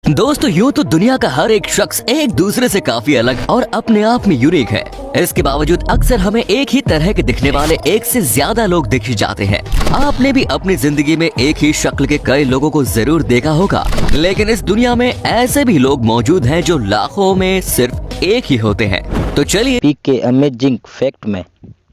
दोस्तों यूँ तो दुनिया का हर एक शख्स एक दूसरे से काफी अलग और अपने आप में यूनिक है। इसके बावजूद अक्सर हमें एक ही तरह के दिखने वाले एक से ज्यादा लोग दिख जाते हैं। आपने भी अपनी जिंदगी में एक ही शक्ल के कई लोगों को जरूर देखा होगा, लेकिन इस दुनिया में ऐसे भी लोग मौजूद हैं जो लाखों में सिर्फ एक ही होते हैं। तो चलिए पीक के अमेजिंग फैक्ट में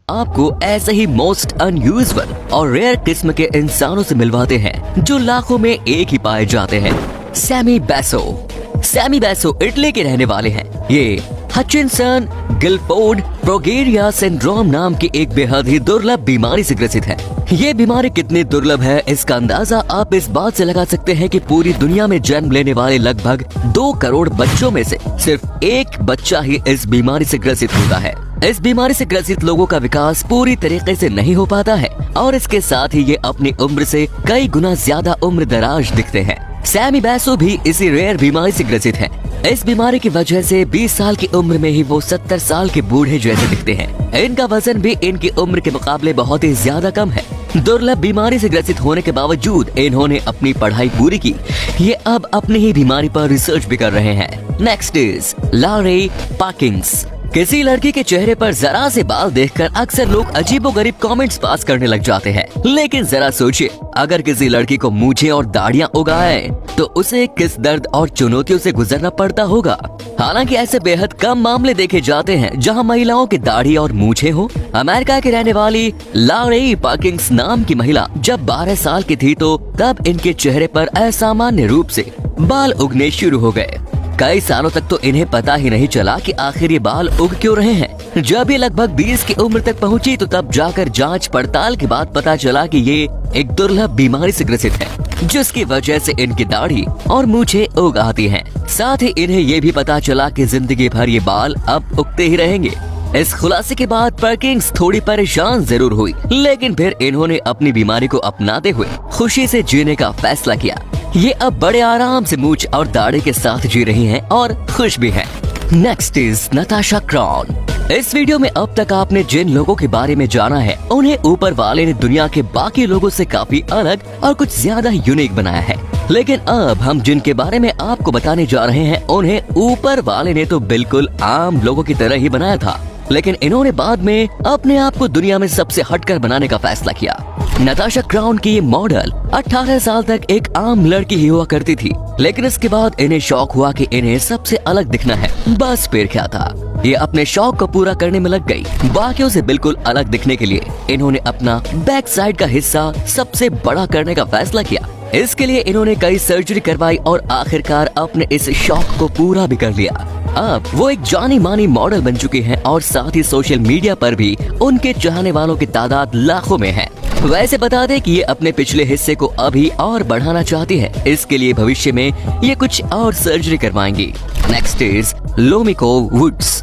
आपको ऐसे ही मोस्ट अनयूजुअल और रेयर किस्म के इंसानों से मिलवाते हैं जो लाखों में एक ही पाए जाते हैं। सैमी बैसो इटली के रहने वाले हैं। ये हचिनसन गिलफोर्ड प्रोगेरिया सिंड्रोम नाम की एक बेहद ही दुर्लभ बीमारी से ग्रसित है। ये बीमारी कितनी दुर्लभ है इसका अंदाजा आप इस बात से लगा सकते हैं कि पूरी दुनिया में जन्म लेने वाले लगभग 2 करोड़ बच्चों में से सिर्फ एक बच्चा ही इस बीमारी से ग्रसित होता है। इस बीमारी से ग्रसित लोगों का विकास पूरी तरीके से नहीं हो पाता है और इसके साथ ही ये अपनी उम्र से कई गुना ज्यादा उम्र दराज दिखते हैं। सैमी बैसो भी इसी रेयर बीमारी से ग्रसित है। इस बीमारी की वजह से 20 साल की उम्र में ही वो 70 साल के बूढ़े जैसे दिखते हैं। इनका वजन भी इनकी उम्र के मुकाबले बहुत ही ज्यादा कम है। दुर्लभ बीमारी से ग्रसित होने के बावजूद इन्होंने अपनी पढ़ाई पूरी की। ये अब अपनी ही बीमारी पर रिसर्च भी कर रहे हैं। Next is Laurie Perkins. किसी लड़की के चेहरे पर जरा से बाल देखकर अक्सर लोग अजीबोगरीब कमेंट्स पास करने लग जाते हैं, लेकिन जरा सोचिए अगर किसी लड़की को मूछें और दाढ़ियां उगाए तो उसे किस दर्द और चुनौतियों से गुजरना पड़ता होगा। हालांकि ऐसे बेहद कम मामले देखे जाते हैं जहां महिलाओं की दाढ़ी और मूछें हो। अमेरिका की रहने वाली लॉरे पार्किंस नाम की महिला जब 12 साल की थी तो तब इनके चेहरे पर असामान्य रूप से बाल उगने शुरू हो गए। कई सालों तक तो इन्हें पता ही नहीं चला कि आखिर ये बाल उग क्यों रहे हैं। जब ये लगभग 20 की उम्र तक पहुंची तो तब जाकर जांच पड़ताल के बाद पता चला कि ये एक दुर्लभ बीमारी से ग्रसित है, जिसकी वजह से इनकी दाढ़ी और मूछें उग आती हैं। साथ ही इन्हें ये भी पता चला कि जिंदगी भर ये बाल अब उगते ही रहेंगे। इस खुलासे के बाद पर्किंस थोड़ी परेशान जरूर हुई, लेकिन फिर इन्होंने अपनी बीमारी को अपनाते हुए खुशी से जीने का फैसला किया। ये अब बड़े आराम से मूछ और दाढ़ी के साथ जी रही हैं और खुश भी हैं। Next is Natasha Crone. इस वीडियो में अब तक आपने जिन लोगों के बारे में जाना है उन्हें ऊपर वाले ने दुनिया के बाकी लोगों से काफी अलग और कुछ ज्यादा यूनिक बनाया है, लेकिन अब हम जिनके बारे में आपको बताने जा रहे हैं उन्हें ऊपर वाले ने तो बिल्कुल आम लोगों की तरह ही बनाया था, लेकिन इन्होंने बाद में अपने आप को दुनिया में सबसे हटकर बनाने का फैसला किया। नताशा क्राउन की ये मॉडल 18 साल तक एक आम लड़की ही हुआ करती थी, लेकिन इसके बाद इन्हें शौक हुआ कि इन्हें सबसे अलग दिखना है। बस फिर क्या था, ये अपने शौक को पूरा करने में लग गई। बाकियों से बिल्कुल अलग दिखने के लिए इन्होंने अपना बैक साइड का हिस्सा सबसे बड़ा करने का फैसला किया। इसके लिए इन्होंने कई सर्जरी करवाई और आखिरकार अपने इस शौक को पूरा भी कर लिया। अब वो एक जानी मानी मॉडल बन चुकी हैं और साथ ही सोशल मीडिया पर भी उनके चाहने वालों की तादाद लाखों में है। वैसे बता दें कि ये अपने पिछले हिस्से को अभी और बढ़ाना चाहती है। इसके लिए भविष्य में ये कुछ और सर्जरी करवाएंगी। Next is Lumiko Woods.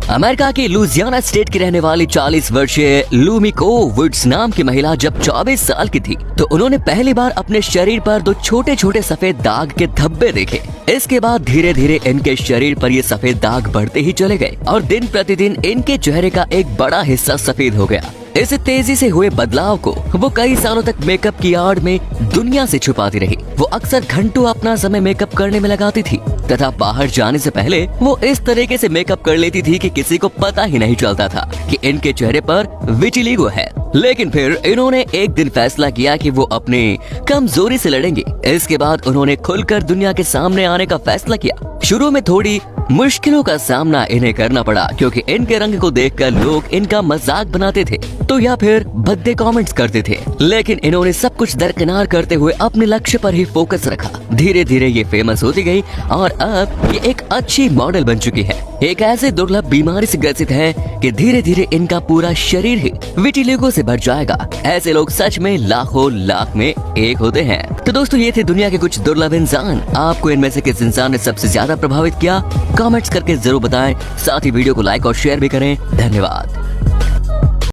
America के लुजियाना स्टेट की रहने वाली 40 वर्षीय लूमिको वुड्स नाम की महिला जब 24 साल की थी तो उन्होंने पहली बार अपने शरीर पर 2 छोटे छोटे सफेद दाग के धब्बे देखे। इसके बाद धीरे धीरे इनके शरीर पर ये सफेद दाग बढ़ते ही चले गए और दिन प्रतिदिन इनके चेहरे का एक बड़ा हिस्सा सफेद हो गया। इस तेजी से हुए बदलाव को वो कई सालों तक मेकअप की आड़ में दुनिया से छुपाती रही। वो अक्सर घंटों अपना समय मेकअप करने में लगाती थी तथा बाहर जाने से पहले वो इस तरीके से मेकअप कर लेती थी कि किसी को पता ही नहीं चलता था कि इनके चेहरे पर विटिलिगो है। लेकिन फिर इन्होंने एक दिन फैसला किया कि वो अपने कमजोरी से लड़ेंगे। इसके बाद उन्होंने खुलकर दुनिया के सामने आने का फैसला किया। शुरू में थोड़ी मुश्किलों का सामना इन्हें करना पड़ा क्योंकि इनके रंग को देखकर लोग इनका मजाक बनाते थे तो या फिर भद्दे कमेंट्स करते थे, लेकिन इन्होंने सब कुछ दरकिनार करते हुए अपने लक्ष्य पर ही फोकस रखा। धीरे धीरे ये फेमस होती गई और अब ये एक अच्छी मॉडल बन चुकी है। एक ऐसे दुर्लभ बीमारी से ग्रसित है कि धीरे धीरे इनका पूरा शरीर ही विटिलिगो से भर जाएगा। ऐसे लोग सच में लाखों लाख में एक होते हैं। तो दोस्तों ये थे दुनिया के कुछ दुर्लभ इंसान। आपको इनमें से किस इंसान ने सबसे ज्यादा प्रभावित किया कमेंट्स करके जरूर बताएं। साथ ही वीडियो को लाइक और शेयर भी करें। धन्यवाद।